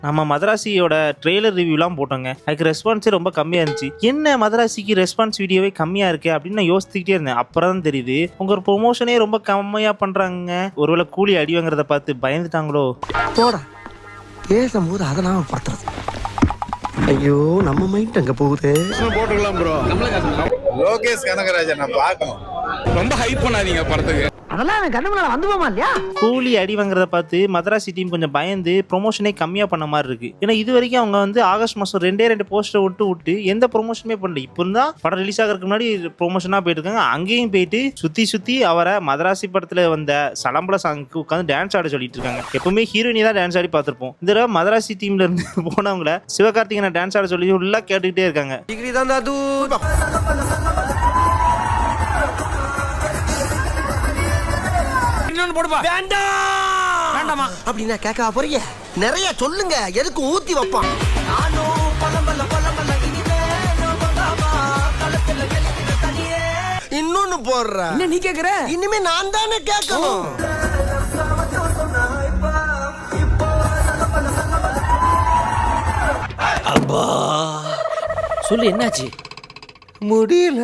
நம்ம மதராசியோட ட்ரெய்லர் ரிவ்யூலாம் போட்டோங்க. அதுக்கு ரெஸ்பான்ஸே ரொம்ப கம்மியாக இருந்துச்சு. என்ன மதராசிக்கு ரெஸ்பான்ஸ் வீடியோவே கம்மியாக இருக்கு அப்படின்னு நான் யோசிச்சுக்கிட்டே இருந்தேன். அப்புறம் தான் தெரியுது உங்க ஒரு ப்ரொமோஷனே ரொம்ப கம்மியாக பண்றாங்க. ஒருவேளை கூலி அடிவாங்கிறத பார்த்து பயந்துட்டாங்களோ? போடா பேசும்போது அதெல்லாம் படுத்துறது. ஐயோ நம்ம மைண்ட் அங்க போகுது. போட்டுக்கலாம் ப்ரோ. லோகேஷ் கனகராஜன் நான் பார்க்கணும். ரொம்ப ஹைப் பண்ணாதீங்க படத்துக்கு. அதெல்லாம் கண்ணு முன்னால வந்து போமா இல்லையா? கூலி அடி வாங்குறத பார்த்து மதராசி டீம் கொஞ்சம் பயந்து ப்ரொமோஷனே கம்மியா பண்ண மாதிரி இருக்கு. ஏன்னா இது வரைக்கும் அவங்க வந்து ஆகஸ்ட் மாசம் 2 போஸ்டர் விட்டு எந்த ப்ரொமோஷனுமே பண்ணல. இப்போ இருந்தா படம் ரிலீஸ் ஆகிறதுக்கு முன்னாடி ப்ரொமோஷனா போயிட்டு இருக்காங்க. அங்கேயும் போயிட்டு சுத்தி அவரை மதராசி படத்துல வந்த சலம்பல சாங்க்கு உட்காந்து டான்ஸ் ஆட சொல்லிட்டு இருக்காங்க. எப்பவுமே ஹீரோயினி தான் டான்ஸ் ஆடி பார்த்திருப்போம். இந்த தடவை மதராசி டீம்ல இருந்து போனவங்கள சிவகார்த்திகேயனை டான்ஸ் ஆட சொல்லி உள்ள கேட்டுக்கிட்டே இருக்காங்க. வேண்டாமா அப்படின்னா கேட்க போறீங்க? நிறைய சொல்லுங்க, எதுக்கு ஊத்தி வைப்பான். இன்னொன்னு போடுற நீ கேக்குற, இனிமே நான் தானே கேட்கணும். அப்பா சொல்லு, என்னாச்சு? முடியல.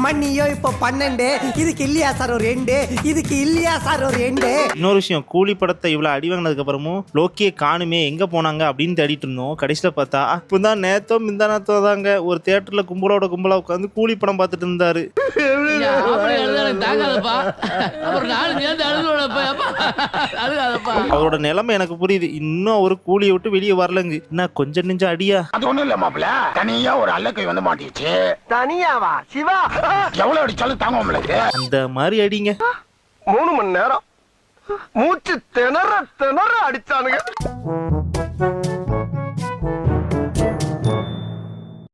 மணியோ இப்ப 12, இதுக்கு இல்லையா சார் ஒரு 2, இதுக்கு இல்லையா சார் ஒரு 2. இன்னொரு விஷயம், கூலி படத்தை இவ்வளவு அடி வாங்கினதுக்கு அப்புறமும் லோக்கியே காணுமே, எங்க போனாங்க அப்படின்னு தேடிட்டு இருந்தோம். கடைசியில பார்த்தா இப்பதான் நேத்தோ தாங்க ஒரு தியேட்டர்ல கும்பலா உட்காந்து கூலி படம் பார்த்துட்டு இருந்தாரு. அவரோட நிலைமை எனக்கு புரியுது. இன்னும் அவரு கூலியை விட்டு வெளியே வரலங்க. என்ன கொஞ்சம் நெஞ்ச அடியா? அது ஒண்ணும் இல்ல மாப்பிள, தனியா ஒரு அல்லக்கை வந்து மாட்டிச்சு. தனியாவா? சிவா எவ்வளவு அடிச்சாலும் தாங்க உங்களுக்கு. அந்த மாதிரி அடிங்க. 3 மணி நேரம் மூச்சு திணற அடிச்சானுங்க.